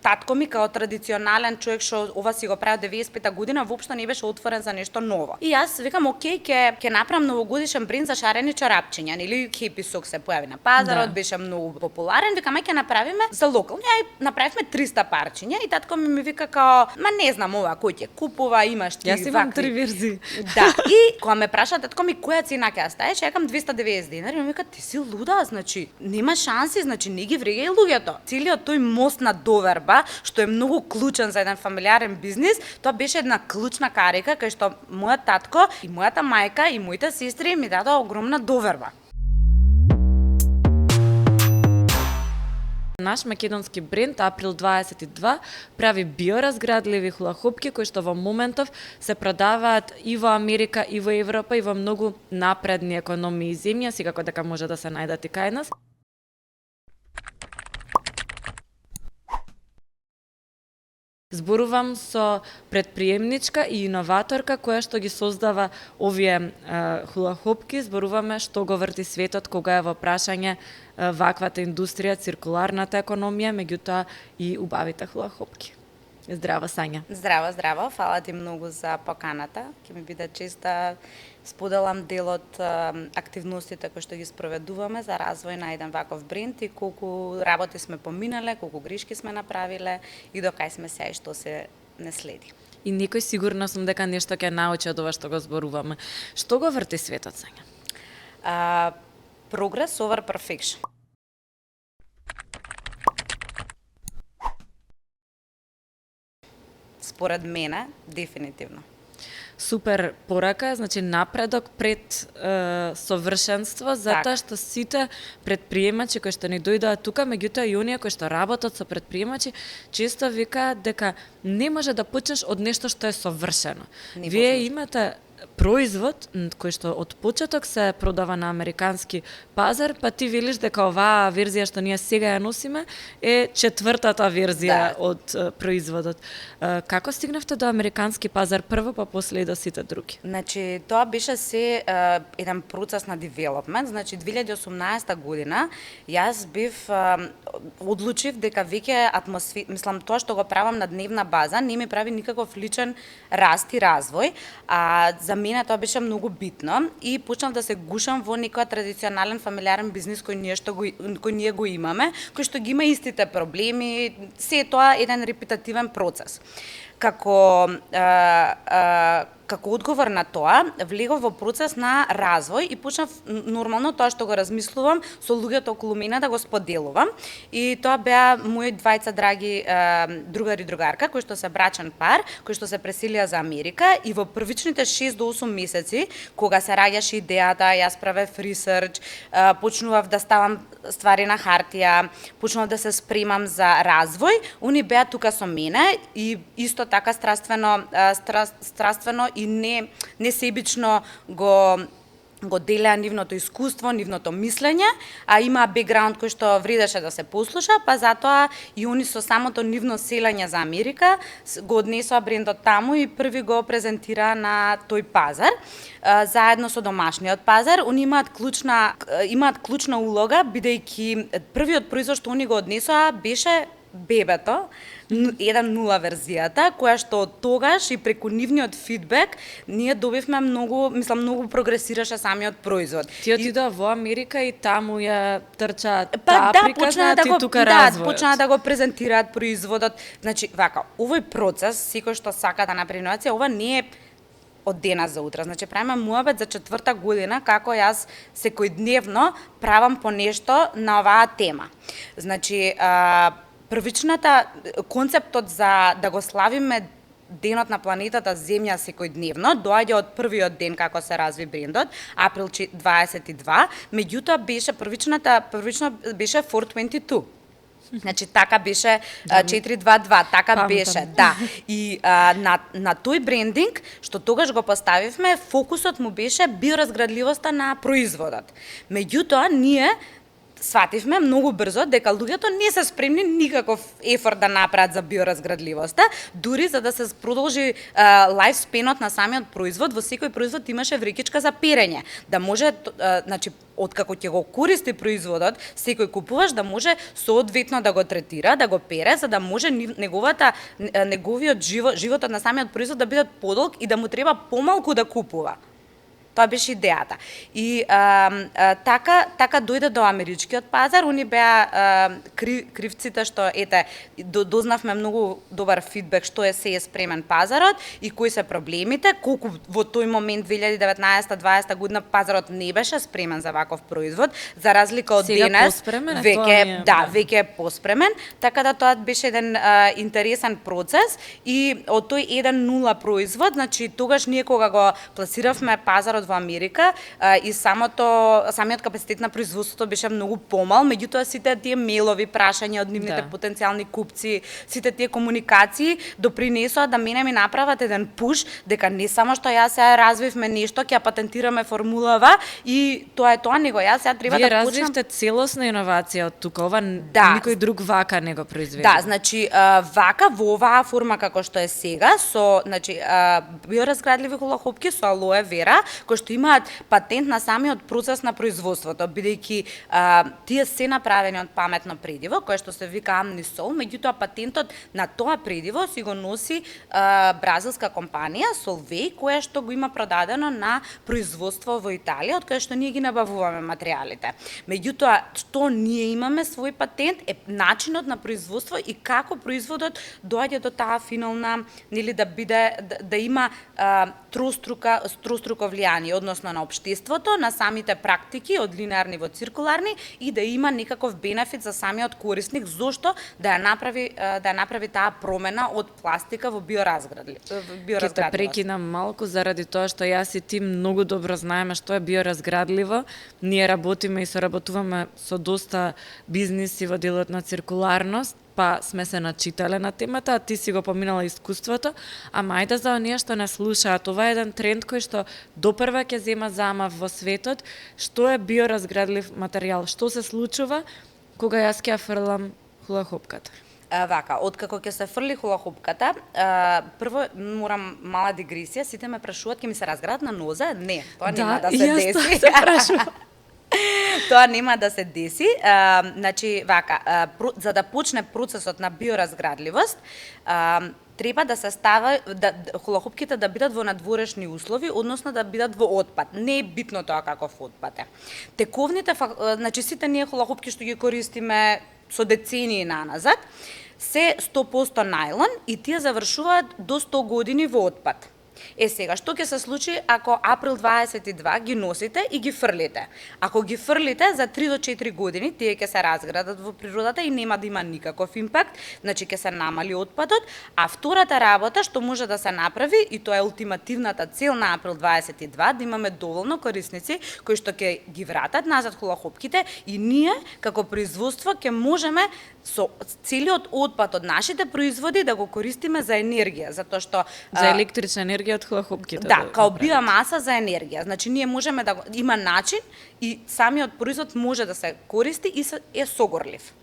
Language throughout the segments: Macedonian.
татко ми као традиционален човек што ова си го прави 95-та година, воопшто не беше отворен за нешто ново. И јас викам, окей, ќе направам новогодишен бренд за шарени чорапчиња, нели Happy Sock се појави на пазарот, беше многу популарен, викам ќе направиме за локални, направивме 300 парчиња и татко ми вика као, ма не знам ова кој ќе купува, имаш ти Јас имам 3 верзии. Да, и кога ме праша татко ми која цена ќе ја ставиш, јакам 290 денари, и ми вика ти си луда, значи нема шанси, значи не ги врегај луѓето. Целиот тој мост на доверба, што е многу клучен за еден фамилиарен бизнис, тоа беше една клучна карика кај што мојот татко и мојата мајка и моите сестри ми дадоа огромна доверба. Наш македонски бренд Април 22 прави биоразградливи хула-хупки кои што во моментов се продаваат и во Америка, и во Европа, и во многу напредни економии земја, секако дека може да се најдат и кај нас. Зборувам со предприемничка и иноваторка која што ги создава овие хула-хупки. Зборуваме што го врти светот кога е во прашање ваквата индустрија, циркуларната економија, меѓутоа и убавите хула-хупки. Здраво, Сања. Здраво, здраво. Фала ти многу за поканата. Ќе ми биде чест да споделам дел од активностите кои што ги спроведуваме за развој на еден ваков бренд и колку работи сме поминале, колку грешки сме направиле и до кај сме сега и што се не следи. И некој сигурно сум дека нешто ќе научи од ова што го зборуваме. Што го врти светот, Сања? Progress over perfection. Според мене, дефинитивно. Супер порака, значи напредок пред совршенство, затоа што сите предприемачи кои што ни дојдоа тука, меѓутоа и оние кои што работат со предприемачи, често викаат дека не може да почнеш од нешто што е совршено. Вие имате производ кој што од почеток се продава на американски пазар, па ти велиш дека оваа верзија што ние сега ја носиме е четвртата верзија од производот. Како стигнавте до американски пазар прво, па после и до сите други? Значи, тоа беше се еден процес на девелопмент. Значи, 2018 година јас бив одлучив дека веќе мислам тоа што го правам на дневна база не ми прави никаков личен раст и развој, а за мене тоа беше многу битно и почнав да се гушам во некој традиционален фамилиарен бизнис кој ние го имаме, кој што ги има истите проблеми, се тоа еден репетативен процес. Како одговор на тоа, влегов во процес на развој и почнав нормално тоа што го размислувам со луѓето околу мене да го споделувам. И тоа беа мои двајца драги другари и другарка, кои што се брачен пар, кои што се преселија за Америка и во првичните 6 до 8 месеци, кога се раѓаше идејата, јас правев ресерч, почнував да ставам ствари на хартија, почнував да се спремам за развој, они беа тука со мене и исто така страствено и не себично го делеа нивното искуство, нивното мислење, а имаа бекграунд кој што вредеше да се послуша, па затоа и они со самото нивно селење за Америка го однесоа брендот таму и први го презентира на тој пазар, заедно со домашниот пазар. Они имаат клучна улога, бидејќи првиот производ што они го однесоа беше бебето, 1.0 верзијата, која што од тогаш и преку нивниот фидбек ние добивме многу прогресираше самиот производ. Ти отидоа во Америка и таму ја трчаат таа приказна, ти тука развојот. Почнаа да го презентираат производот. Значи, вака, овој процес, секој што сака да направи иновација, ова не е од денес за утре. Значи, правиме муабет за 4-та година како јас секојдневно правам по нешто на оваа тема. Значи, концептот за да го славиме денот на планетата Земја секојдневно доаѓа од првиот ден како се разви брендот, Април 22, меѓутоа првично беше 422. Значи така беше 422, така беше, да. И на тој брендинг што тогаш го поставивме, фокусот му беше биоразградливоста на производот. Меѓутоа ние свативме многу брзо дека луѓето не се спремни никаков ефорт да направат за биоразградливоста, дури за да се продолжи лајфспенот на самиот производ. Во секој производ имаше врекичка за перење, да може значи откако ќе го користи производот, секој купуваш да може соодветно да го третира, да го пере, за да може неговиот животот на самиот производ да биде подолг и да му треба помалку да купува. Тоа беше идејата. И така дојде до америчкиот пазар. Они беа кривците што дознавме многу добар фидбек што се е спремен пазарот и кои се проблемите, колку во тој момент 2019-2020 година пазарот не беше спремен за ваков производ, за разлика од денес. Веќе е поспремен, така да тоа беше еден интересен процес и од тој 1.0 производ, значи тогаш ние кога го пласиравме пазарот во Америка и самиот капацитет на производството беше многу помал, меѓутоа сите тие мејлови прашања од нивните потенцијални купци, сите тие комуникации допринесоа да мене ми направат еден пуш дека не само што јас сега развивме нешто, ќе патентираме формулава и тоа е тоа, него јас сега треба да почнам. Вие развивте целосна иновација од тука, ова никој друг вака не го произведе. Да, значи вака во оваа форма како што е сега со значи биоразградливи хулахопки со алоe вера, што имаат патент на самиот процес на производството, бидејќи тие се направени од паметно предиво, кое што се вика Амнисол, меѓутоа патентот на тоа предиво си го носи бразилска компанија Solvay, која што го има продадено на производство во Италија, од кое што ние ги набавуваме материјалите. Меѓутоа, што ние имаме свој патент е начинот на производство и како производот доаѓа до таа финална, нели да има троstruко влијание, односно на општеството, на самите практики од линеарни во циркуларни и да има некаков бенефит за самиот корисник, зошто да ја направи таа промена од пластика во биоразградливост. Ќе те прекинам малку заради тоа што јас и ти многу добро знаеме што е биоразградливо. Ние работиме и соработуваме со доста бизниси во делот на циркуларност, па сме се начитале на темата, а ти си го поминала искуството, ама ајде за оние што не слушаат, ова е еден тренд кој што допрва ќе зема замав во светот, што е биоразградлив материјал, што се случува кога јас ќе ја фрлам хулахопката. Вака, откако ќе се фрли хулахопката, прво морам мала дигресија, сите ме прашуваат ќе ми се разградат на нозе? Не, тоа нема да се деси. Тоа нема да се деси. Значи, вака, за да почне процесот на биоразградливост, треба да се става хулахопките да бидат во надворешни услови, односно да бидат во отпад. Не е битно тоа каков отпад е. Тековните, значи сите ние хулахопки што ги користиме со децении наназад, се 100% најлон и тие завршуваат до 100 години во отпад. Сега, што ќе се случи ако април 22 ги носите и ги фрлите? Ако ги фрлите, за 3 до 4 години тие ќе се разградат во природата и нема да има никаков импакт, значи ќе се намали отпадот, а втората работа што може да се направи, и тоа е ултимативната цел на април 22, да имаме доволно корисници кои што ќе ги вратат назад хулахопките и ние, како производство, ќе можеме со целиот отпад од нашите производи да го користиме за енергија, затоа што за електрична енергија од хулахопките. Да, као биомаса за енергија. Значи ние можеме да има начин и самиот производ може да се користи и е согорлив.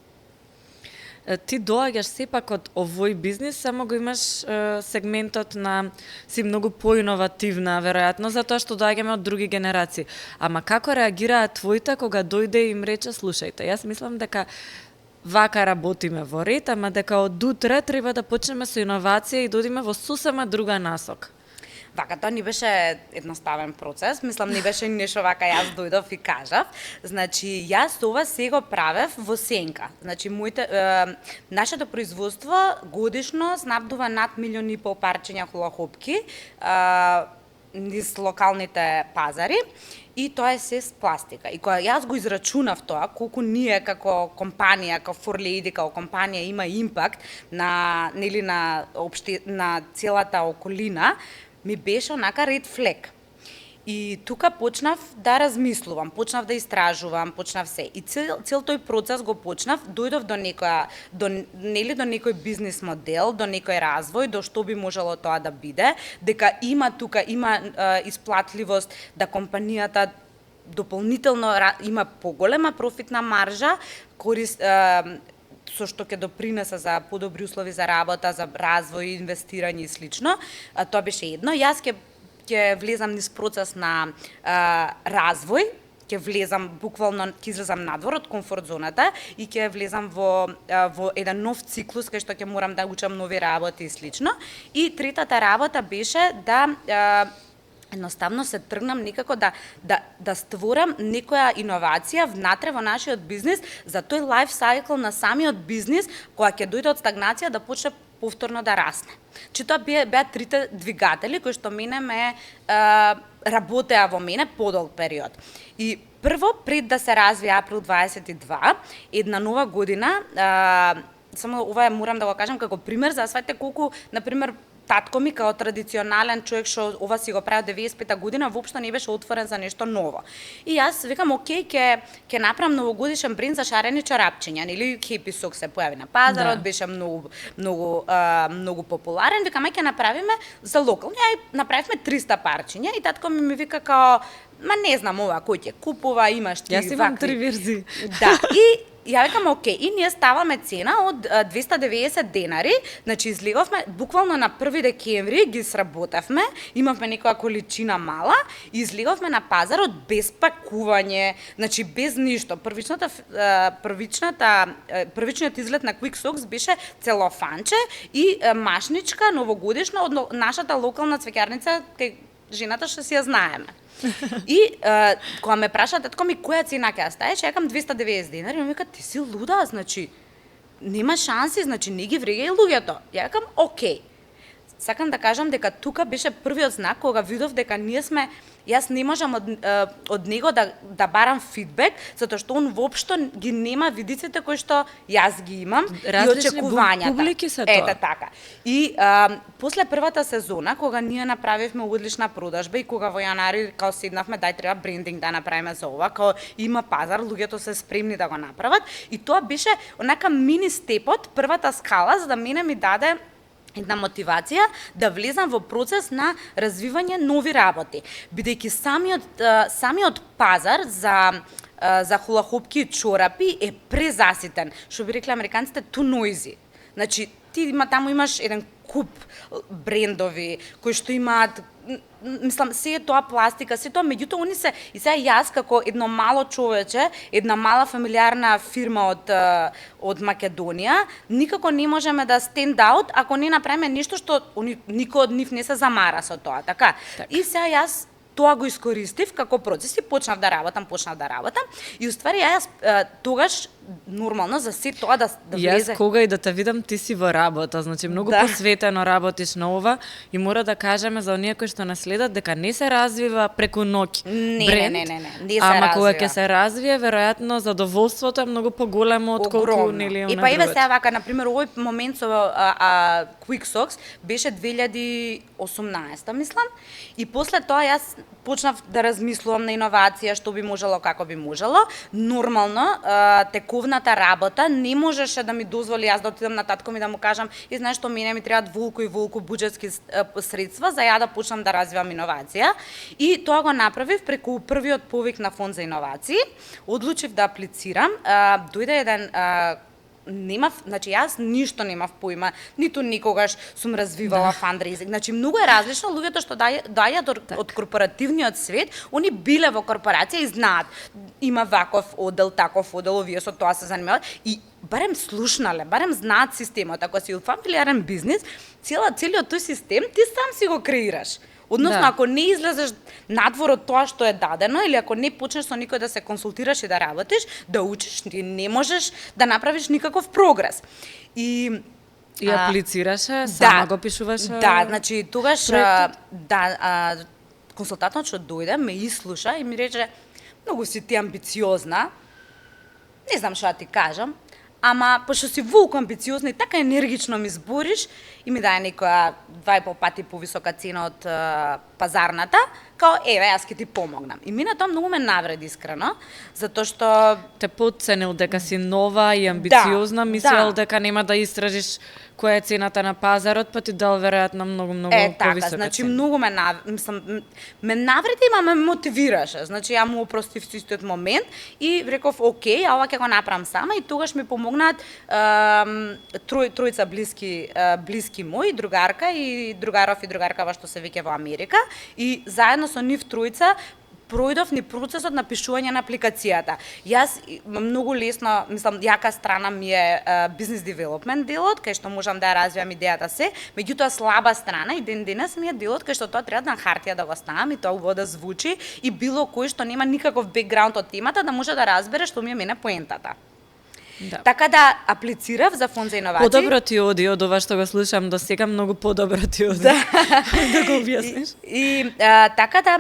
Ти доаѓаш сепак од овој бизнис, само го имаш сегментот на си многу поиновативна, веројатно, затоа што доаѓаме од други генерации. Ама како реагираат твоите кога дојде и им рече, слушајте, јас мислам дека вака работиме во ред, ама дека од утре треба да почнеме со иновација и додиме во сосема друга насока. Вака, тоа не беше едноставен процес, мислам не беше нешто вака јас дојдов и кажав. Значи, јас ова се го правев во сенка. Значи, нашето производство годишно снабдува над 1,5 милиони парчиња хулахопки низ локалните пазари. И тоа е се с пластика. И кога јас го израчунав тоа, колку ние како компанија, како Forlady, како компанија има импакт на целата околина, ми беше онака ред флек. И тука почнав да размислувам, почнав да истражувам, почнав се. И цел тој процес го почнав, дојдов до некој бизнис модел, до некој развој, до што би можело тоа да биде, дека има тука, има исплатливост да компанијата дополнително има поголема профитна маржа, со што ќе допринесе за подобри услови за работа, за развој, инвестирање и слично. Тоа беше едно. Јас ќе влезам низ процес на развој, ќе влезам буквално, ќе излезам надвор од комфорт зоната и ќе влезам во еден нов циклус кај што ќе морам да учам нови работи и слично. И третата работа беше да едноставно се тргнам некако да створам некоја иновација внатре во нашиот бизнис за тој лайф сайкл на самиот бизнис, која ќе дојде од стагнација да почне повторно да расне. Че тоа беа трите двигатели кои што мене работеа во мене подолг период. И прво, пред да се развие април 22, една нова година, само ова морам да го кажам како пример, за да сватите колку, например, татко ми као традиционален човек што ова си го прави од 95-та година, воопшто не беше отворен за нешто ново. И јас викам, окей, ќе направам новогодишен бренд за шарени чарапчиња, нели Happy Socks се појави на пазарот, беше многу популарен. Викам, ќе направиме за локални, направивме 300 парчиња и татко ми вика као, не знам ова кој ќе купува, имаш ти Јас имам 3 верзии. Да, и ја викам, окей, и ние ставаме цена од 290 денари, значи излеговме, буквално на 1 декември ги сработавме, имавме некоја количина мала, и излеговме на пазарот без пакување, значи без ништо. Првичниот изглед на Quick Socks беше целофанче и машничка новогодишна од нашата локална цвеќарница, кај жената што си ја знаеме. И кога ме праша татко ми која цена ќе ја ставиш, ја кажам 290 денари, ми вика ти си луда, значи нема шанси, значи не ги врегај луѓето. Ја кажам окей. Сакам да кажам дека тука беше првиот знак кога видов дека јас не можам од него да барам фидбек, затоа што он воопшто ги нема видиците кои што јас ги имам и очекувањата. Публики се тоа. Ете така. И после првата сезона, кога ние направивме одлична продажба и кога во јанари као седнавме, дај треба брендинг да направиме за ова, као има пазар, луѓето се спремни да го направат, и тоа беше онака мини степот, првата скала, за да мене ми даде една мотивација да влезам во процес на развивање нови работи, бидејќи самиот пазар за хулахопки и чорапи е презаситен, што би рекле американците too noisy. Значи ти таму имаш еден куп брендови кои што имаат, мислам, се е тоа пластика, се тоа, меѓутоа они се, и сега јас како едно мало човече, една мала фамилиарна фирма од Македонија, никако не можеме да stand out ако не направиме нешто што никој од нив не се замара со тоа, така? И сега јас тоа го искористив како процес и почнав да работам, и уствари јас тогаш нормално за се тоа да влезе. Јас кога и да те видам, ти си во работа, значи многу посветено работиш на ова и мора да кажеме за оние кои што наследат дека не се развива преку ноќ бренд. Не се ама кога развива. ќе се развие, веројатно задоволството е многу поголемо отколку нели И па еве сега вака, на пример, овој момент со Quick Socks беше 2018, мислам, и после тоа јас почнав да размислувам на иновација, што би можело, како би можело. Нормално, тековната работа не можеше да ми дозволи јас да отидам на татко ми да му кажам, и знаеш што, мене ми требаат волку буџетски средства за ја да почнам да развивам иновација. И тоа го направив преку првиот повик на фонд за иновации. Одлучив да аплицирам, дојде еден значи јас ништо немав поима, ниту никогаш сум развивала фандрейзинг. Значи многу е различно, луѓето што доаѓаат од корпоративниот свет, они биле во корпорација и знаат, има ваков одел, таков одел, овие со тоа се занимаваат и барем слушнале, барем знаат системот. Ако си фамилиарен бизнис, целиот тој систем ти сам си го креираш. Односно, ако не излезеш надвор од тоа што е дадено, или ако не почнеш со никој да се консултираш и да работиш, да учиш, ти не можеш да направиш никаков прогрес. И аплицираше, сама го пишуваше. Да, значи тогаш консултантот што дојде ме ислуша и ми рече: "Многу си ти амбициозна. Не знам што да ти кажам, ама пошто си волку амбициозна и така енергично ми збориш", и ми даде некоја 2,5 пати повисока цена од пазарната, као еве јас ќе ти помогнам. И мене тоа многу ме навреди искрено, затоа што те потценил дека си нова и амбициозна, мислел дека нема да истражиш која е цената на пазарот, па ти дал веројатно многу така, повисока значи цена. многу ме навреди, ма ме мотивираше. Значи ја му опростив со истиот момент и реков окей, а ова ќе го направам сама и тогаш ми помогнаат тројца блиски мои, другарка и другаров и другарка што се веќе во Америка и заедно со нив тројца пројдов ни процесот на пишување на апликацијата. Јас многу лесно, мислам, јака страна ми е бизнес девелопмент делот, кај што можам да ја развијам идејата се, меѓутоа слаба страна и ден денес ми е делот кај што тоа треба на хартија да го ставам и тоа убаво да звучи и било кој што нема никаков бекграунд од темата да може да разбере што ми е мене поентата. Да. Така да аплицирав за фонд за иновации. Подобро ти оди од ова што го слушам до сега, многу подобро ти оди. Да го објасниш. Така да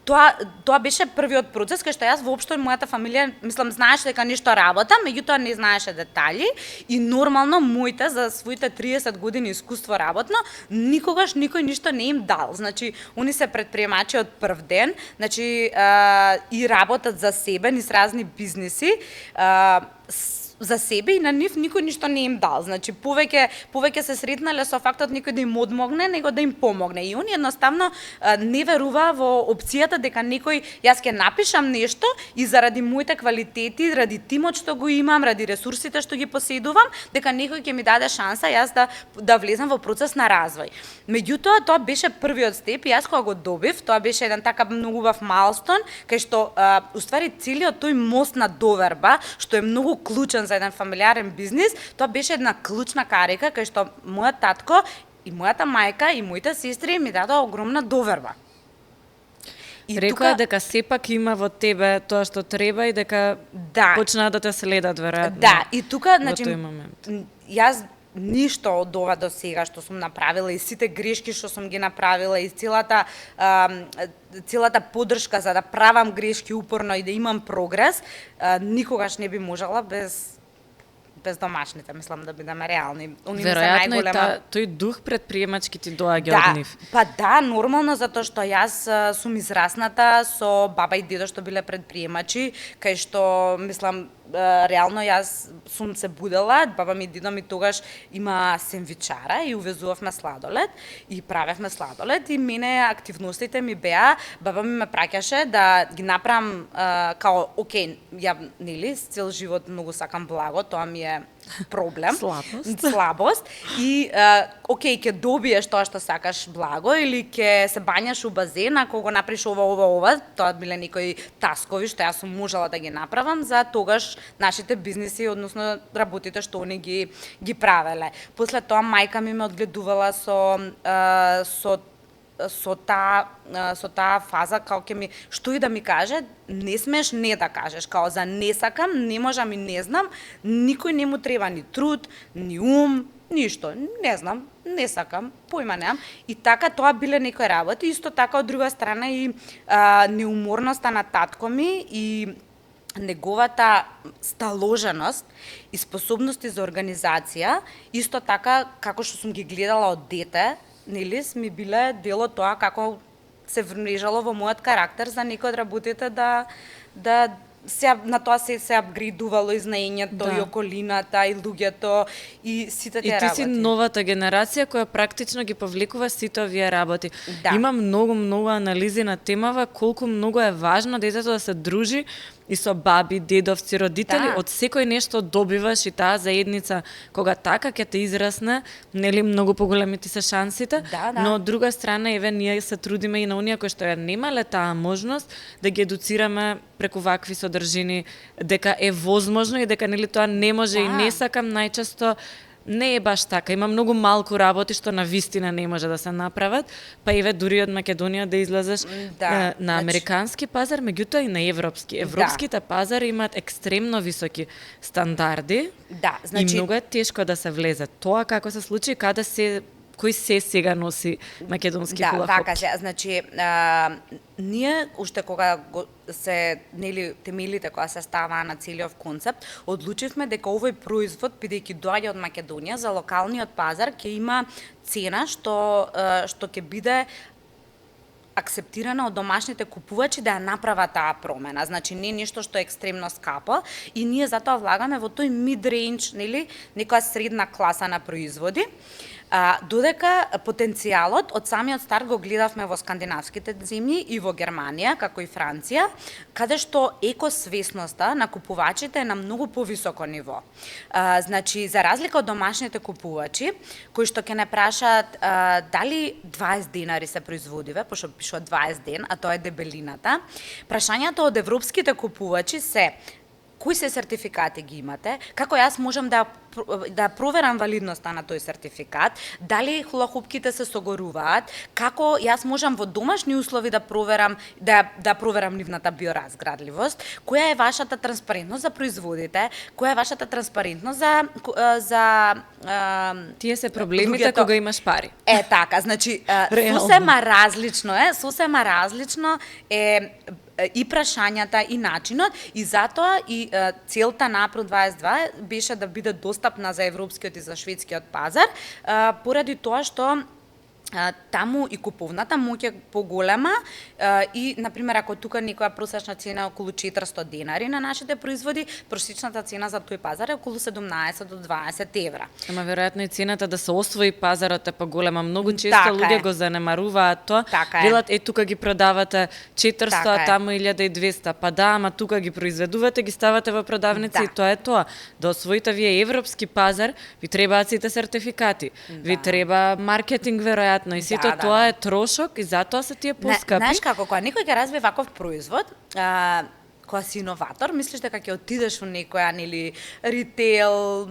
Тоа беше првиот процес кај што јас воопшто мојата фамилија, мислам, знаеше дека нешто работам, меѓутоа не знаеше детали и нормално моите за своите 30 години искуство работно, никогаш никој ништо не им дал. Значи, они се претприемачи од прв ден, значи и работат за себе, низ разни бизниси, за себе и на нив никој ништо не им дал. Значи повеќе се сретнале со фактот некој да им одмогне, него да им помогне. И они едноставно не веруваа во опцијата дека некој јас ќе напишам нешто и заради моите квалитети, ради тимот што го имам, ради ресурсите што ги поседувам, дека некој ќе ми даде шанса јас да влезам во процес на развој. Меѓутоа тоа беше првиот степ и јас кога го добив, тоа беше еден така многу убав майлстон кај што уствари целиот тој мост на доверба што е многу клучен за еден фамилиарен бизнис, тоа беше една клучна карика кај што мојот татко и мојата мајка и моите сестри ми дадоа огромна доверба. Рекоа дека сепак има во тебе тоа што треба и дека почнаа да те следат веројатно. Да, и тука, значи, тој момент. Јас ништо од ова до сега што сум направила и сите грешки што сум ги направила и целата поддршка за да правам грешки упорно и да имам прогрес, никогаш не би можела без домашните, мислам да бидеме реални. Веројатно и тој дух предприемачки ти доаѓа од нив. Па да, нормално, затоа што јас сум израсната со баба и дедо што биле предприемачи, кај што, мислам, реално јас сум се будела, баба ми и дедо ми тогаш има сендвичара и увезувавме сладолед и правевме сладолед и мене активностите ми беа, баба ми ме праќаше да ги направам као окей, ја нели цел живот многу сакам благо, тоа ми е проблем, слабост и окей, ќе добиеш тоа што сакаш благо или ќе се бањаш у базен, ако го направиш ова, тоа биле некои таскови што јас сум можела да ги направам за тогаш нашите бизниси, односно работите што они ги правеле. После тоа мајка ми ме одгледувала со таа фаза, као ќе ми, што и да ми каже, не смееш не да кажеш, као за не сакам, не можам и не знам, никој не му треба ни труд, ни ум, ништо, не знам, не сакам, појма немам. И така тоа биле некои работи, исто така од друга страна и неуморноста на татко ми и неговата сталоженост и способности за организација, исто така како што сум ги гледала од дете, нели ми биле дел од тоа како се вмрежало во мојот карактер за некои од работите да на тоа се апгрейдувало и знаењето и околината и луѓето и сите тие работи. И ти си новата генерација која практично ги повлекува сите овие работи. Има многу анализи на темава колку многу е важно детето да се дружи и со баби, дедовци, родители, од секој нешто добиваш и таа заедница кога така ќе те израсне, нели многу поголеми ти се шансите, но од друга страна еве ние се трудиме и на оние кои што ја немале таа можност да ги едуцираме преку вакви содржини дека е возможно и дека нели тоа не може и не сакам најчесто. Не е баш така, има многу малку работи што на вистина не може да се направат, па еве дури од Македонија да излезеш на американски пазар, меѓутоа и на европски. Европските пазари имаат екстремно високи стандарди и многу е тешко да се влезе. Тоа како се случи, кој се сега носи македонски хулахоп? Да, вака се, значи, ние, уште кога се, нели, темелите која се ставаа на целиот концепт, одлучивме дека овој производ, бидејќи доаѓа од Македонија, за локалниот пазар ќе има цена што ќе биде акцептирана од домашните купувачи да ја направат таа промена. Значи не нешто што е екстремно скапо и ние затоа влагаме во тој mid-range, нели, некоја средна класа на производи. Додека потенцијалот од самиот старт го гледавме во скандинавските земји и во Германија, како и Франција, каде што екосвесноста на купувачите е на многу повисоко ниво. Значи, за разлика од домашните купувачи, кои што ќе не прашаат дали 20 денари се производиве, пошто пишува 20 ден, а тоа е дебелината, прашањето од европските купувачи се: кои се сертификати ги имате, како јас можам да проверам валидноста на тој сертификат, дали хулахупките се согоруваат, како јас можам во домашни услови да проверам нивната биоразградливост, која е вашата транспарентност за производите, која е вашата транспарентност за Тие се проблемите кога имаш пари. Така, значи сосема различно е и прашањата и начинот, и затоа и целта на Април 22 беше да биде достапна за европскиот и за шведскиот пазар, поради тоа што таму и куповната моќ е поголема и, например, ако тука некоја просечна цена е околу 400 денари на нашите производи, просечната цена за тој пазар е околу 17 до 20 евра. Ама веројатно и цената да се освои пазарот е поголема. Многу често луѓе го занемаруваат тоа. Велат, тука ги продавате 400, а таму 1200. Па да, ама тука ги произведувате, ги ставате во продавници и тоа е тоа. Да освоите вие европски пазар, ви требаат сите сертификати. Ви треба маркетинг веројатно. И сето тоа е трошок и затоа се тие поскапи. Знаеш како, кога некој ќе развие ваков производ, кога си иноватор, мислиш дека ќе отидеш во некоја, нели, ритейл,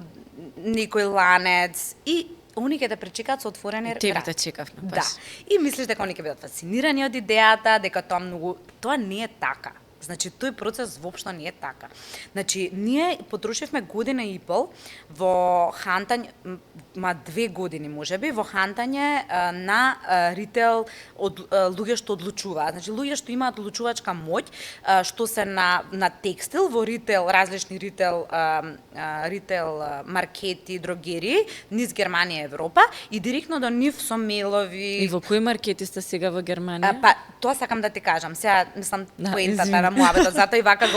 некој ланец и они ќе те пречекаат со отворени врати. Тебе те чекавме, баш. Да. И мислиш дека они ќе бидат фасцинирани од идејата, дека тоа не е така. Значи, тој процес воопшто не е така. Значи, ние потрошивме година и пол во хантање, 2 години можеби, во хантање на ритейл од луѓе што одлучуваат. Значи, луѓе што имаат одлучувачка моќ, што се на текстил, во ритейл, различни ритейл маркети, дрогерии, низ Германија и Европа, и директно до нив со мейлови. И во кои маркети сте сега во Германија? Па, тоа сакам да ти кажам. Сега не сам поентата на муабетот, затоа и вака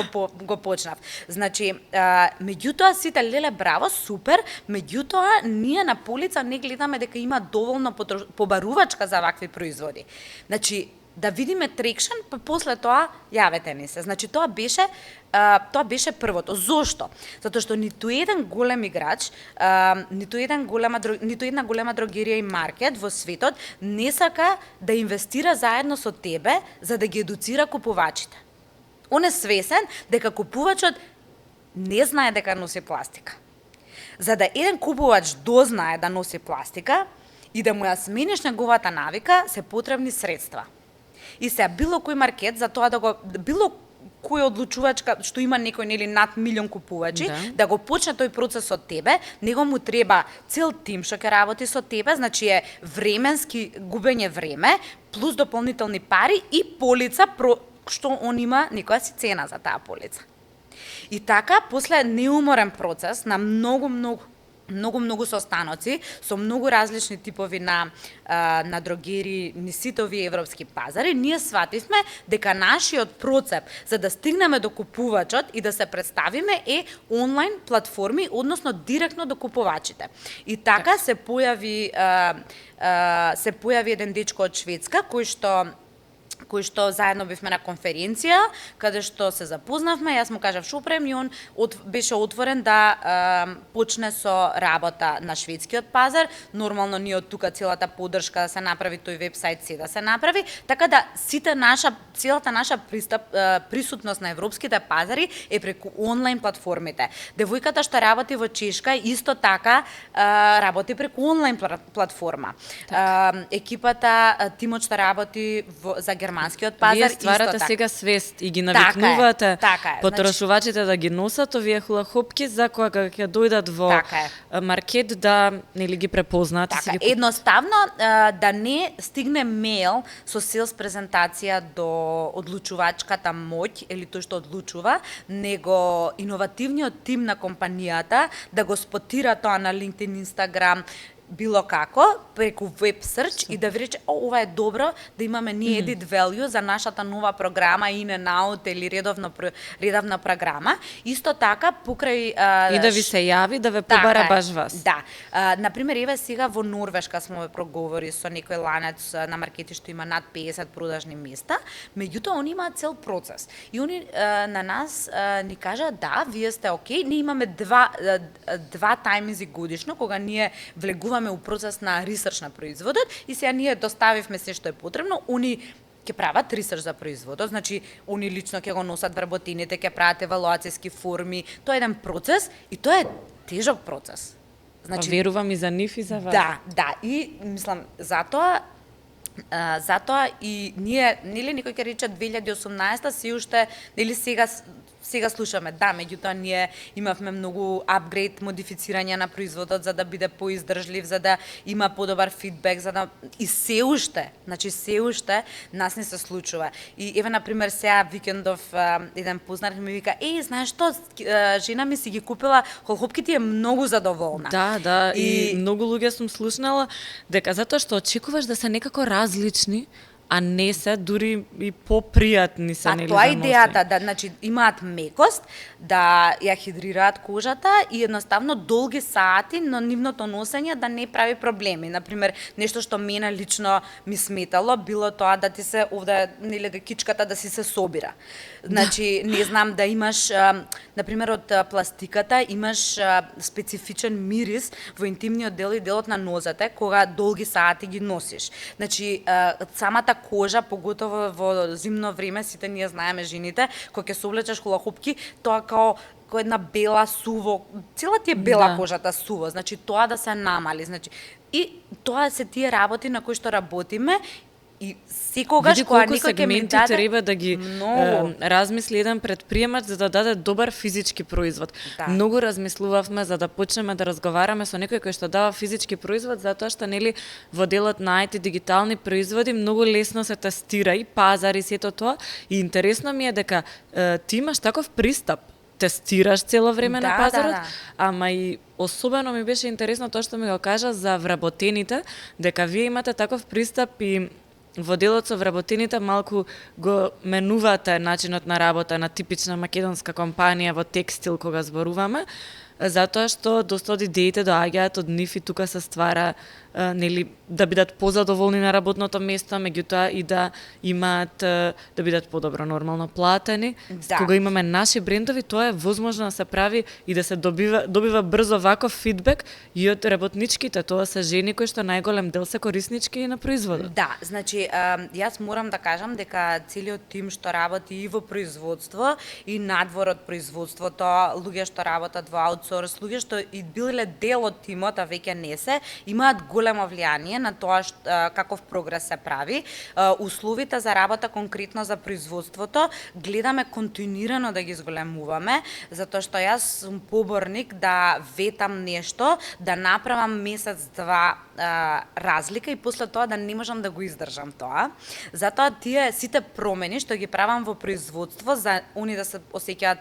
го почнав. Значи, меѓутоа сите леле браво, супер, меѓутоа ние на полица не гледаме дека има доволно побарувачка за вакви производи. Значи, да видиме трекшн, па после тоа јавете ни се. Значи, тоа беше првото. Зошто? Затоа што ниту еден голем играч, ниту една голема дрогерија и маркет во светот не сака да инвестира заедно со тебе за да ги едуцира купувачите. Он е свесен дека купувачот не знае дека носи пластика. За да еден купувач дознае да носи пластика и да му ја смениш неговата навика, се потребни средства. И сега било кој маркет за тоа било кој одлучувачка што има некој нели над 1 милион купувачи, да го почне тој процес од тебе, него му треба цел тим што ќе работи со тебе, значи е временски губење време плюс дополнителни пари и полица што он има некоја си цена за таа полица. И така, после неуморен процес на многу состаноци со многу различни типови на дрогери низ сите овие европски пазари, ние свативме дека нашиот процеп за да стигнеме до купувачот и да се представиме е онлайн платформи, односно директно до купувачите. И така се појави еден дечко од Шведска кој што заедно бевме на конференција, каде што се запознавме, јас му кажав шо правим и он беше отворен да почне со работа на шведскиот пазар. Нормално ние од тука целата поддршка да се направи тој вебсајт, се да се направи, така да целата наша присутност на европските пазари е преку онлайн платформите. Девојката што работи во Чешка исто така работи преку онлайн платформа. Екипата, тимот што работи за германскиот пазар. Вие стварате сега свест и ги навикнувате потрошувачите да ги носат овие хулахопки за кога ќе дојдат во маркет да нели ги препознаат. Едноставно да не стигне мејл со селс презентација до одлучувачката моќ или тој што одлучува, него иновативниот тим на компанијата да го спотира тоа на LinkedIn, Instagram, било како, преку веб search и да ви рече, ова е добро да имаме ние edit value за нашата нова програма in and out или редовна програма. Исто така, покрај... И да ви се јави, да ве побара баш вас. Да. Например, еве сега во Норвешка сме проговори со некој ланец на маркети што има над 50 продажни места, меѓутоа они имаат цел процес. И они на нас ни кажа, да, вие сте окей, ние имаме два таймизи годишно, кога ние влегуваме у процес на ресерч на производот и сега ние доставивме се што е потребно, они ќе прават ресерч за производот, значи они лично ќе го носат вработените, ќе прават евалуацијски форми, тоа е еден процес и тоа е тежок процес. Значи, верувам и за нив и за вас. Да, и мислам затоа и ние, нели некој ќе рече 2018 се уште, нели сега слушаме, да, меѓутоа ние имавме многу апгрейд, модифицирање на производот за да биде поиздржлив, за да има подобар фидбек, за да и се уште нас не се случува. И еве на пример сега викендов еден познат ми вика: "Еј, знаеш што, жена ми си ги купила холхопки, ти е многу задоволна." Да, и многу луѓе сум слушнала дека затоа што очекуваш да се некако различни, а не се, дури и попријатни се, нели, за тоа е носење. идејата, да, значи, имаат мекост, да ја хидрираат кожата и едноставно долги сати на нивното носење да не прави проблеми. Например, нешто што мене лично ми сметало, било тоа да ти се овде, нели, кичката да си се собира. Значи, не знам, да имаш, например, од пластиката имаш специфичен мирис во интимниот дел и делот на нозете, кога долги сати ги носиш. Значи, самата кожа, поготово во зимно време, сите ние знаеме жените, кога ќе се облечеш хулахупки, тоа као една бела суво, цела ти е бела кожата суво, значи тоа да се намали, значи и тоа се тие работи на кои што работиме. И секогаш кога некој ќе ми даде, треба да ги размисли еден предприемач за да даде добар физички производ. Да. Многу размислувавме за да почнеме да разговараме со некој кој што дава физички производ, затоа што нели во делот на IT дигитални производи многу лесно се тестира и пазар и сето тоа. И интересно ми е дека ти имаш таков пристап, тестираш цело време на пазарот, ама и особено ми беше интересно тоа што ми го кажа за вработените, дека вие имате таков пристап и во делот со вработените малку го менувате начинот на работа на типична македонска компанија во текстил кога зборуваме, затоа што доста од идеите доаѓаат од нив и тука се ствара нели да бидат позадоволни на работното место, меѓутоа и да имаат да бидат подобро нормално платени. Да. Кога имаме наши брендови, тоа е возможно да се прави и да се добива брзо ваков фидбек и од работничките. Тоа се жени кои што најголем дел се кориснички на производот. Да, значи јас морам да кажам дека целиот тим што работи и во производство и надвор од производството, луѓе што работат во аутсорс, луѓе што и биле дел од тимот, а веќе не се, имаат големо влијание на тоа каков прогрес се прави. Условите за работа конкретно за производството гледаме континуирано да ги зголемуваме, затоа што јас сум поборник да ветам нешто, да направам месец-два разлика и после тоа да не можам да го издржам тоа. Затоа тие сите промени што ги правам во производство за они да се осеќаат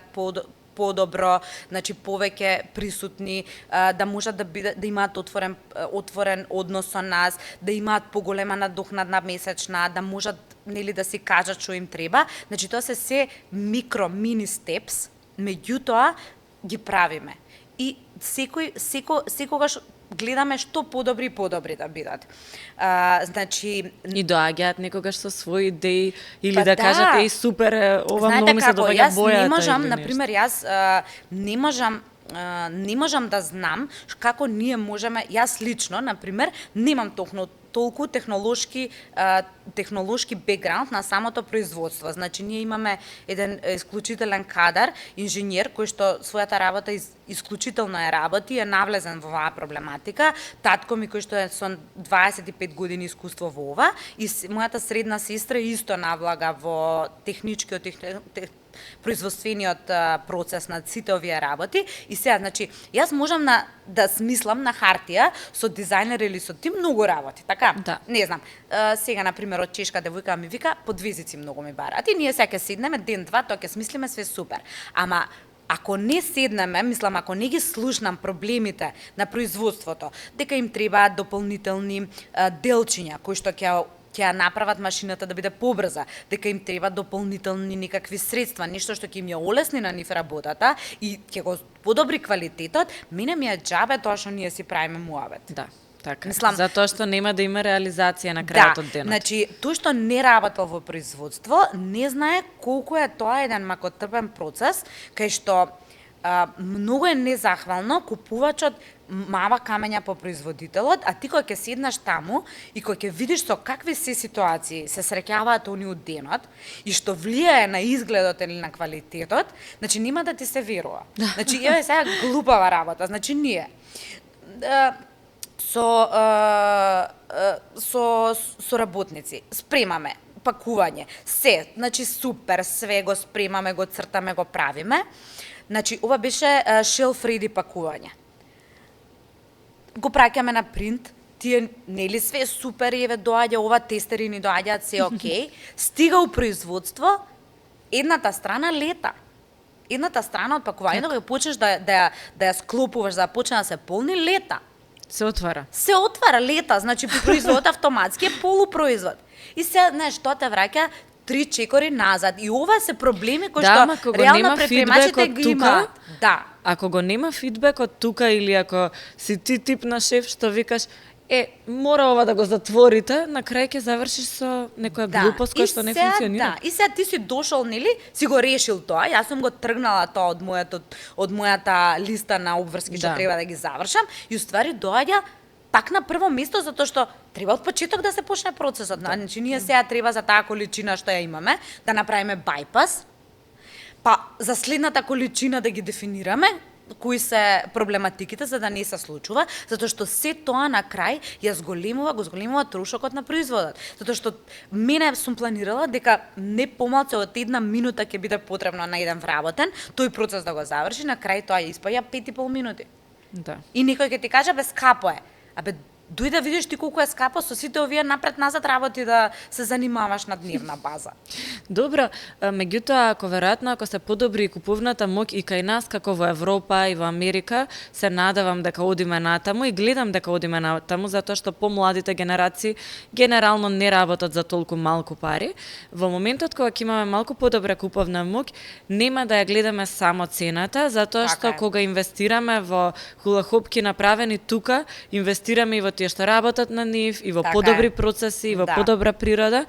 подобро, значи повеќе присутни, да можат да имаат отворен однос со нас, да имаат поголема надокнадна месечна, да можат нели да си кажат што им треба. Значи тоа се мини степс, меѓутоа ги правиме. И секогаш гледаме што подобри да бидат. Значи и доаѓаат некогаш со своји идеи или да кажат еј супер, ова многу ми се доаѓа бојата. Не можам, например, јас не можам да знам како ние можеме, јас лично, например, немам толку технолошки бекграунд на самото производство. Значи, ние имаме еден исклучителен кадар, инженер, кој што својата работа исклучително е работи, е навлезен во оваа проблематика. Татко ми, кој што е со 25 години искуство во ова, и мојата средна сестра исто навлага во техничкиот производствениот процес на сите овие работи. И сега, значи, јас можам да смислам на хартија со дизајнер или со тим многу работи, така? Да. Не знам. Сега, например, од чешка девојка ми вика, подвизици многу ми бараат. И ние сега ќе седнеме ден-два, тоа ќе смислиме све супер. Ама ако не седнеме, мислам, ако не ги слушнам проблемите на производството, дека им требаат дополнителни делчиња кои што ќе ја направат машината да биде побрза, дека им треба дополнителни некакви средства, нешто што ќе им ја олесни на нив работата и ќе го подобри квалитетот, мене ми е џабе тоа што ние си правиме муабет. Да. Така, Мислам, затоа што нема да има реализација на крајот од денот. Значи, тој што не работел во производство, не знае колку е тоа еден макотрпен процес, кај што многу е незахвално купувачот мава камења по производителот, а ти кога ќе седнаш таму и кога ќе видиш со какви се ситуации се среќаваат они од денот и што влијае на изгледот или на квалитетот, значи нема да ти се верува. Значи, еве сега глупава работа, значи ние со работници спремаме пакување, се, значи супер, све го спремаме, го цртаме, го правиме. Значи, ова беше shelf ready пакување. Го праќаме на принт, тие, нели, све супер, еве, доаѓа ова, тестери ни доаѓаат, се окей. Стига у производство, едната страна лета. Едната страна од пакувањето, кога почнеш да ја склопуваш, да почне да се полни, лета. Се отвара. Се отвара лета, значи по производ автоматски е полупроизвод. И се, знаеш, тоа те враќа 3 чекори назад. И ова се проблеми кои што реално предприемачите ги имаат. Да. Ако го нема фидбек од тука или ако си ти тип на шеф што викаш мора ова да го затворите, на крај ќе завршиш со некоја глупост која што не функционира. Да, и сега ти си дошол, нели, си го решил тоа, јас сум го тргнала тоа од мојата листа на обврски што треба да ги завршам и уствари доаѓа пак на прво место затоа што треба од почеток да се почне процесот. Значи ние сега треба за таа количина што ја имаме да направиме байпас, па за следната количина да ги дефинираме кои се проблематиките за да не се случува, затоа што се тоа на крај го зголемува трошокот на производот. Затоа што мене сум планирала дека не помалку од 1 минута ќе биде потребно на еден вработен, тој процес да го заврши, на крај тоа испаѓа 5,5 минути. Да. И некој ќе ти каже бе скапо е. Абе дојди да видиш ти колку е скапо со сите овие напред-назад работи да се занимаваш на дневна база. Добро, меѓутоа ако се подобри купувната моќ и кај нас како во Европа и во Америка, се надевам дека одиме натаму и гледам дека одиме натаму затоа што помладите генерации генерално не работат за толку малку пари. Во моментот кога ќе имаме малку подобра куповна моќ, нема да ја гледаме само цената, затоа што кога инвестираме во хулахопки направени тука, инвестираме и во тие што работат на нив, и во подобри процеси, и во подобра природа,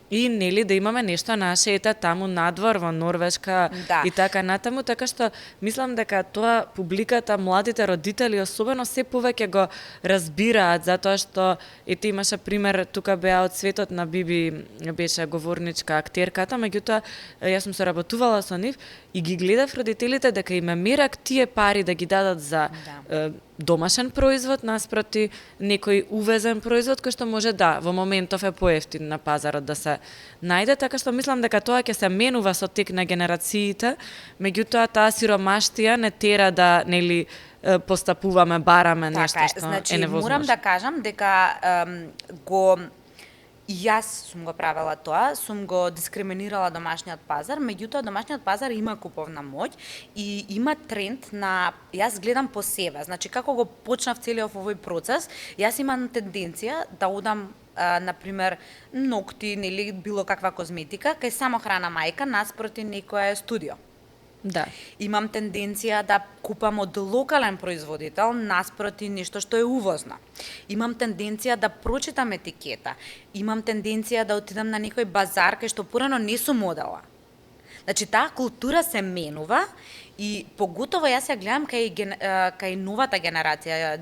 и нели да имаме нешто наше таму надвор во Норвешка и така натаму, така што мислам дека тоа публиката, младите родители особено се повеќе го разбираат, затоа што имаше пример тука беа од светот на Биби, беше говорничка актерката, меѓутоа јас сум соработувала со нив и ги гледав родителите дека им е мерак тие пари да ги дадат за домашен производ наспроти некој увезен производ кој што може во моментов е поевтин на пазарот да се најде, така што мислам дека тоа ќе се менува со тек на генерациите, меѓутоа таа сиромаштија не тера да нели постапуваме, бараме нешто што е невозможно. Морам да кажам дека јас сум го правела тоа, сум го дискриминирала домашниот пазар, меѓутоа домашниот пазар има куповна моќ и има тренд на, јас гледам по себе, значи како го почнав целиот овој процес, јас имам тенденција да одам например ногти, нели било каква козметика, кај самохрана мајка наспроти некое студио. Да. Имам тенденција да купам од локален производител наспроти нешто што е увозно. Имам тенденција да прочитам етикета. Имам тенденција да отидам на некој базар кај што порано не сум одела. Значи таа култура се менува и поготово јас ја гледам кај новата генерација.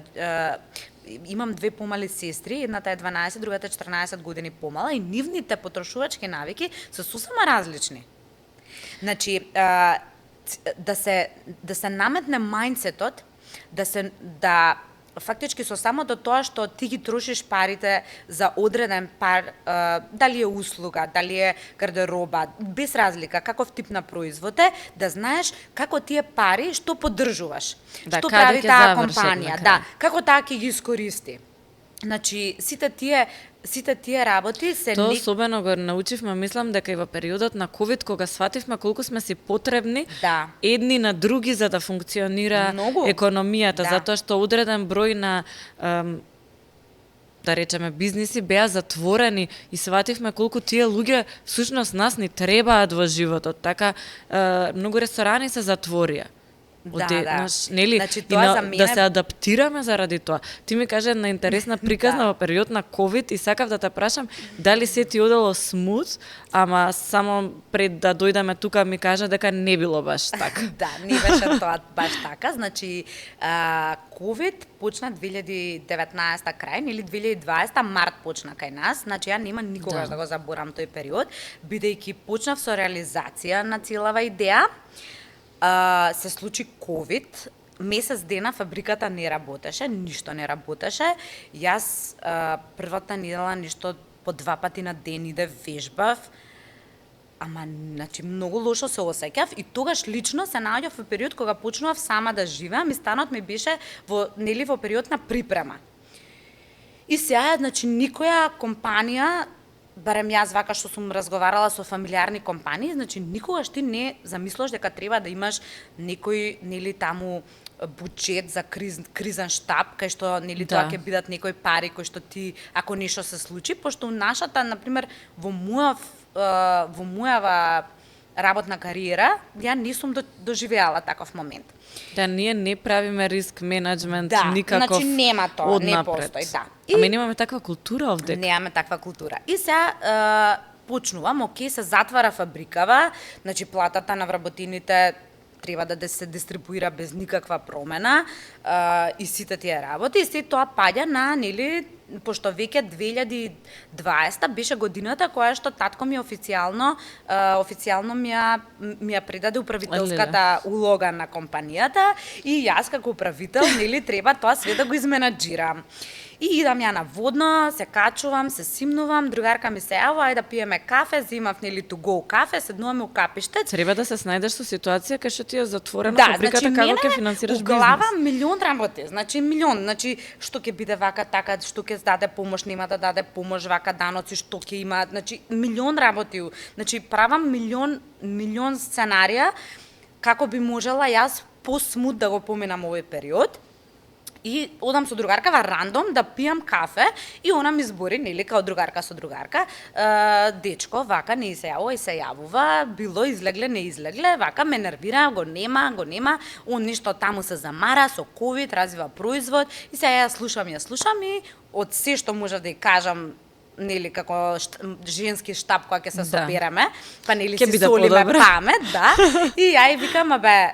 Имам 2 помали сестри, едната е 12, другата е 14 години помала и нивните потрошувачки навики се сосема различни. Значи да се наметне мајндсетот, да фактички со самото тоа што ти ги трошиш парите за одреден пар, дали е услуга, дали е гардероба, без разлика каков тип на производ е, да знаеш како тие пари што поддржуваш, што прави таа компанија, како таа ќе ги искористи. Значи, сите тие работи се Тоа особено го научивме, мислам дека и во периодот на ковид, кога свативме колку сме си потребни Да. едни на други за да функционира Многу. економијата, Да. затоа што одреден број на да речеме бизниси беа затворени и свативме колку тие луѓе всушност нас ни требаат во животот. Така многу ресторани се затворија. Да. Нели? Значи, И тоа за да мене- се адаптираме заради тоа. Ти ми кажа една интересна приказна во период на ковид и сакав да те прашам дали се ти одело смут, ама само пред да дојдеме тука ми кажа дека не било баш така. Да, не беше тоа баш така. Значи, ковид почна 2019 крај, или 2020 март почна кај нас. Значи, ја нема никогаш да го заборам тој период, бидејќи почнав со реализација на целава идеја. Се случи ковид, месец дена фабриката не работеше, ништо не работеше. Јас првата недела ништо по 2 пати на ден иде вежбав. Ама, значи, многу лошо се осеќав и тогаш лично се наоѓав во период кога почнував сама да живеам и станот ми беше во период на припрема. И сега, значи, никоја компанија, барем јас вака што сум разговарала со фамилиарни компании, значи никогаш ти не замислуваш дека треба да имаш некој, нели, таму буџет за кризен штаб, кај што, нели, тоа ќе бидат некои пари кои што ти, ако нешто се случи, пошто нашата, например, во мојава работна кариера, ја не сум доживеала таков момент. Да, ние не правиме риск менеджмент Да, никаков значи нема тоа, не однапред. постои, да. Ама немаме таква култура овде. Немаме таква култура. И сега почнувам, окей, се затвара фабрикава, значи платата на вработините треба да се дистрибуира без никаква промена и сите тие работи. И се тоа паѓа на, нели, пошто веќе 2020 беше годината која што татко ми официјално ми ја предаде управителската улога на компанијата и јас како управител, нели, треба тоа све да го изменаџирам. И идам ја на водно, се качувам, се симнувам, другарка ми се јава, ајде да пиеме кафе, земав, нели, to go кафе, седнуваме у капиштец. Треба да се снајдеш со ситуација кај што ти е затворена Да, фабриката, значи, како мене ќе финансираш у глава бизнес. милион работи, значи милион, значи што ќе биде вака така, што ќе даде помош, нема да даде помош, вака даноци, што ќе има, значи милион работи, значи правам милион сценарија како би можела јас посмут да го поминам овој период. И одам со другарка рандом да пијам кафе и она ми збори, нели, као другарка со другарка, дечко, вака не се јавува и се јавува, било излегле, не излегле, вака ме нервира, го нема, он ништо таму се замара со ковид, развива производ и сега ја слушам и од се што можев да ја кажам, нели, како женски штаб која ќе се собереме, па нели си солиме памет, да, и ја и викам, абе,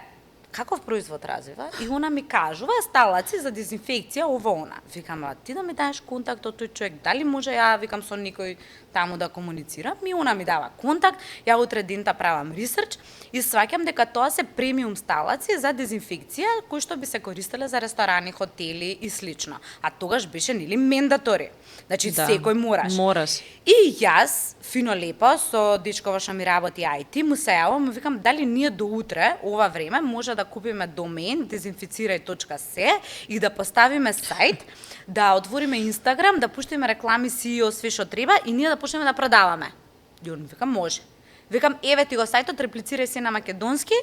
каков производ развива? И она ми кажува сталаци за дезинфекција, ова она. Викам, а ти да ми даеш контакт од тој човек, дали може ја, викам, со никој таму да комуницирам? И она ми дава контакт, ја утре дента правам ресерч и сваќам дека тоа се премиум сталаци за дезинфекција кои што би се користеле за ресторани, хотели и слично. А тогаш беше, нели, мендатори. Значи, секој мораш. И јас, фино лепо, со дечкова што ми работи IT, му се јавам, му викам, дали ние до утре, ова време, може да купиме домен, dezinficiraj.se и да поставиме сајт, да отвориме Инстаграм, да пуштиме реклами, SEO, све што треба и ние да почнеме да продаваме. И он ми викам, може. Викам, еве ти го сајтот, реплицирај се на македонски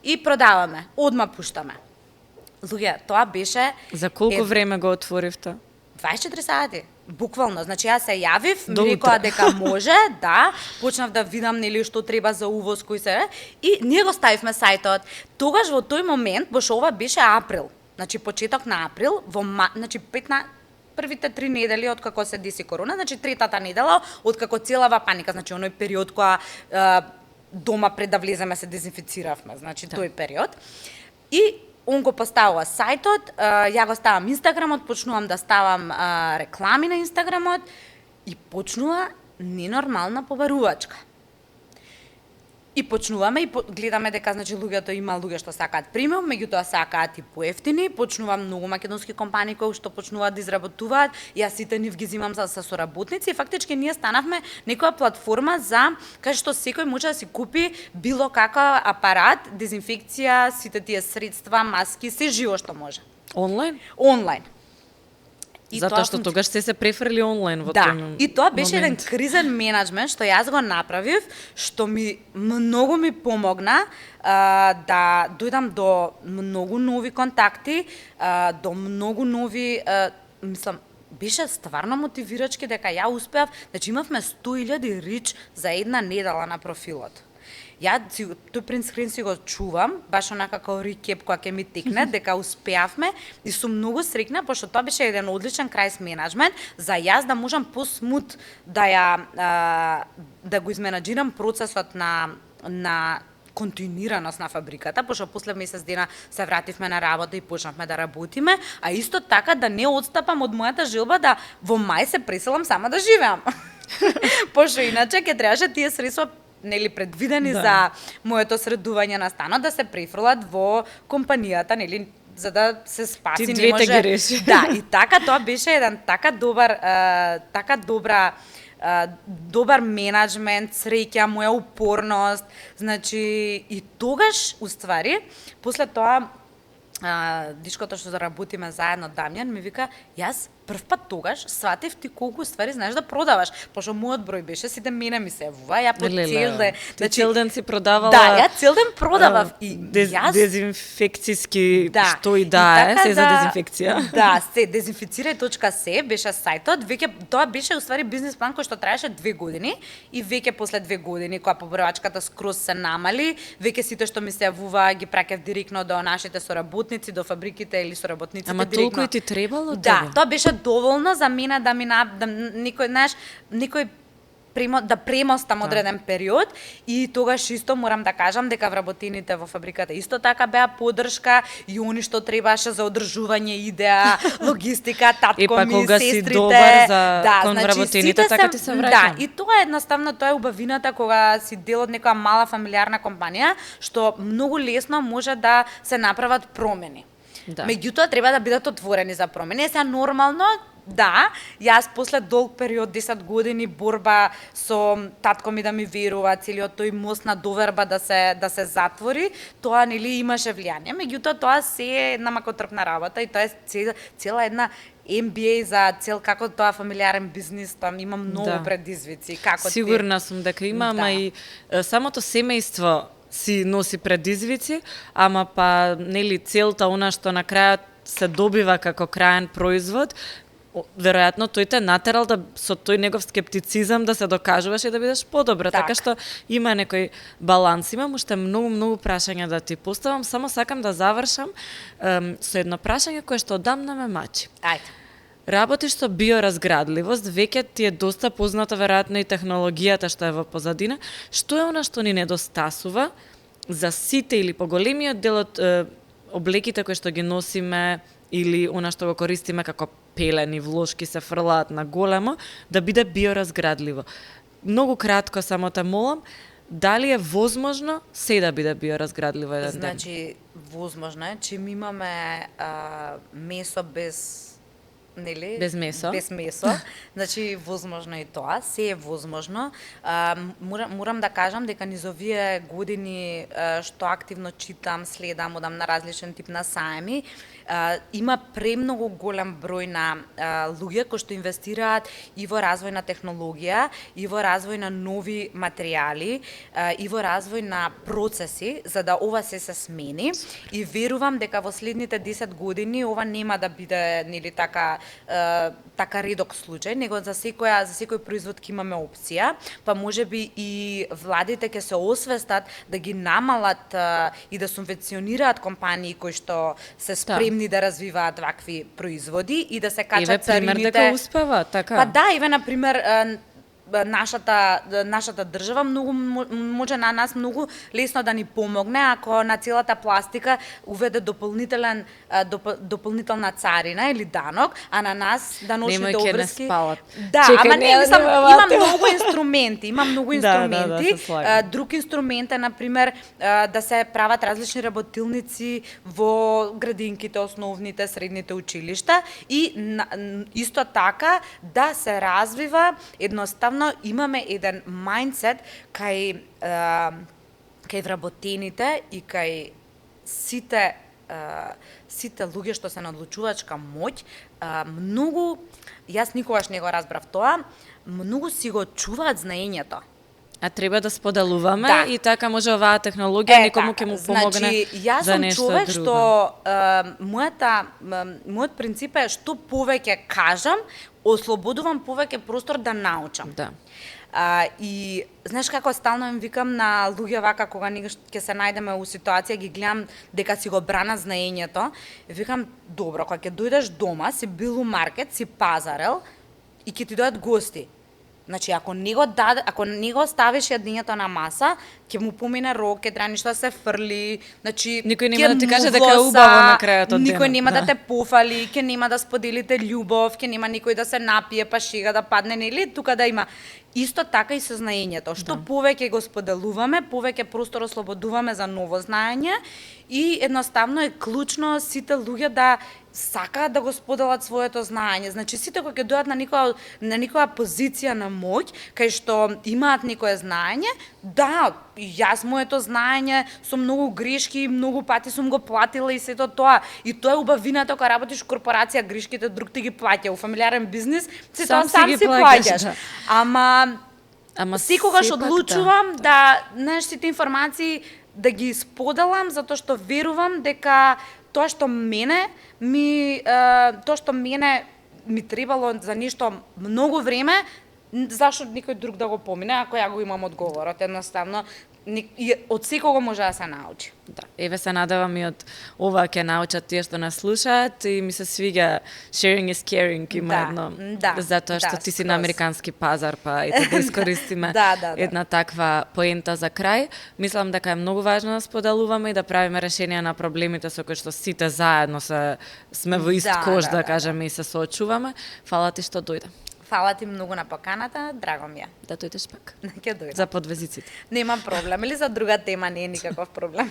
и продаваме. Одма пуштаме. Луѓе, тоа беше... За колку време го отворивте? 24 сати. Буквално, значи јас се јавив, ми рекоа дека може, да, почнав да видам, нели, што треба за увоз, кој се, и ние го ставивме сајтот. Тогаш во тој момент, баш ова беше април, значи почеток на април, значи првите 3 недели од како се деси корона, значи третата недела од како целава паника, значи оној период кога дома пред да влеземе се дезинфициравме, значи тој период. И он го поставува сајтот, ја го ставам Инстаграмот, почнувам да ставам реклами на Инстаграмот и почнува ненормална побарувачка. И почнуваме и гледаме дека, значи, има луѓе што сакаат премиум, меѓутоа сакаат и поевтини, почнува многу македонски компании кои што почнуваат да изработуваат, јас сите нив ги земам за соработници и фактички ние станавме некоја платформа за кај што секој може да си купи било какав апарат, дезинфекција, сите тие средства, маски, се живо што може. Онлайн? Онлайн. И Затоа што тогаш се префрли онлайн во тој момент. И тоа беше еден кризен менеджмент што јас го направив, што многу ми помогна да дојдам до многу нови контакти, до многу нови, мислам, беше стварно мотивирачки дека ја успеав, значи имавме 100.000 рич за една недела на профилот. Тој принт скрин си го чувам, баш онака како рекеп која ќе ми текне, дека успеавме и сум многу среќна, пошто тоа беше еден одличен крајс менеджмент, за јас да можам посмут да го изменаџирам процесот на континуираност на фабриката, пошто после месец дена се вративме на работа и почнавме да работиме, а исто така да не одстапам од мојата желба да во мај се преселам сама да живеам. Пошто иначе ќе требаше тие средства предвидени за моето средување на станот да се префрлат во компанијата, за да се спаси. Ти двете ги реши. Да, и така тоа беше еден добар менеджмент, среќа, моја упорност, значи и тогаш уствари после тоа дишкото што заработиме заедно Дамјан ми вика, јас прв пат тогаш сватив ти колку ствари знаеш да продаваш, пошто мојот број беше сите мене ми се јавува, ја по цел ден. Ти цел ден си продавала. Да, ја цел ден продавав и јас дезинфекциски што и да е, се за дезинфекција. Да, се dezinficiraj.se беше сајтот, веќе тоа беше уствари бизнис план кој што траеше 2 години и веќе после 2 години кога побројачката скроз се намали, веќе сите што ми се јавува ги праќав директно до нашите соработници, до фабриките или соработниците директно. Ама толку и ти требало Да, тоа беше доволно за мене да некој да премостам одреден период и тогаш исто морам да кажам дека вработените во фабриката исто така беа поддршка и они што требаше за одржување идеја, логистика, татко ми, кога сестрите. Си добар за кон значи, вработените, така ти се враќа. Да, и тоа едноставно тоа е убавината кога си дел од некоја мала фамилиарна компанија, што многу лесно може да се направат промени. Да. Меѓутоа треба да бидат отворени за промени. Сега нормално, да, јас после долг период 10 години борба со татко ми да ми верува, целиот тој мост на доверба да се затвори, тоа имаше влијание. Меѓутоа тоа се е една макотрпна работа и тоа е цела една MBA за цел како тоа фамилиарен бизнис, там има многу предизвици. Сигурна сум дека има, ама и самото семејство си носи предизвици, ама па целта она што на крајот се добива како крајен производ, веројатно тој те натерал да со тој негов скептицизам да се докажуваш и да бидеш подобра, така што има некој баланс. Имам уште многу прашања да ти поставам, само сакам да завршам со едно прашање кое што одамна ме мачи. Ајде. Работиш со биоразградливост, веќе ти е доста позната веројатно и технологијата што е во позадина. Што е она што ни недостасува за сите или поголемиот дел од облеките кои што ги носиме или она што го користиме како пелени, влошки се фрлаат на големо, да биде биоразградливо? Многу кратко само те молам, дали е возможно се да биде биоразградливо еден ден? Значи, возможно е, че ми имаме месо без без месо. Без месо. Значи, возможно и тоа, се е возможно. Морам да кажам дека низ овие години што активно читам, следам, одам на различен тип на саеми, има премногу голем број на луѓе кои што инвестираат и во развој на технологија, и во развој на нови материјали, и во развој на процеси, за да ова се смени. И верувам дека во следните 10 години ова нема да биде така редок случај, него за секој производ ќе имаме опција, па можеби и владите ќе се освестат да ги намалат и да субвенционираат компании кои што се спремни да развиваат вакви производи и да се качат царините. Еве пример дека успева, така. Па да, еве на пример нашата држава може на нас многу лесно да ни помогне ако на целата пластика уведе дополнителна царина или данок, а на нас даночните обврски. Да, ама има многу инструменти, Друг инструмент е на пример да се прават различни работилници во градинките, основните, средните училишта и исто така да се развива едноставно имаме еден мајндсет кај вработените и кај сите сите луѓе што се на одлучувачка моќ, многу, јас никогаш не го разбрав тоа, многу си го чуваат знаењето. А треба да споделуваме Да. и така може оваа технологија некому ќе му помогне значи, јас за сум нешто човек друго. што мојот принцип е што повеќе кажам, ослободувам повеќе простор да научам. Да. И знаеш како стално им викам на луѓе вака кога ќе се најдеме у ситуација ги гледам дека си го бранат знаењето, викам добро, кога ќе дојдеш дома, си бил у маркет, си пазарел и ќе ти дојдат гости. Значи, ако не го ставиш јадењето на маса, ќе му помине рок, ќе треба ништо да се фрли, значи Никој нема ќе да ти каже му дека е воса, убаво на крајот од никој денот, нема да да. те пофали, ќе нема да споделите љубов, ќе нема никој да се напие па шега да падне, нели, тука да има. Исто така и со знаењето. Што повеќе го споделуваме, повеќе простор ослободуваме за ново знаење и едноставно е клучно сите луѓе да сакаат да го споделат своето знаење. Значи сите кои ќе дојдат на некоја позиција на моќ, кај што имаат некое знаење, да, јас моето знаење со многу грешки, многу пати сум го платила и сето тоа. И тоа е убавината кога работиш во корпорација, грешките друг ти ги плаќа. У фамилиарен бизнис, се тоа сам ги си плаќаш, плаќаш. да. Ама секогаш сепак одлучувам да, знаеш, сите информации да ги споделам затоа што верувам дека тоа што мене ми требало за нешто многу време, зашто никој друг да го помине, ако ја го имам одговорот, едноставно и од секого може да се научи. Да, еве се надевам и од ова ќе научат тие што нас слушаат и ми се свиѓа sharing is caring има Да, едно да, затоа што да, ти си скроз. на американски пазар па ете да искористиме Да. една таква поента за крај. Мислам дека е многу важно да споделуваме и да правиме решенија на проблемите со кои што сите заедно сме во ист кош да кажеме и се соочуваме. Фала ти што дојде. Фала ти многу на поканата, драго ми е. Да дојдеш пак. Ќе дојдам. За подвезиците. Нема проблем, или за друга тема не е никаков проблем.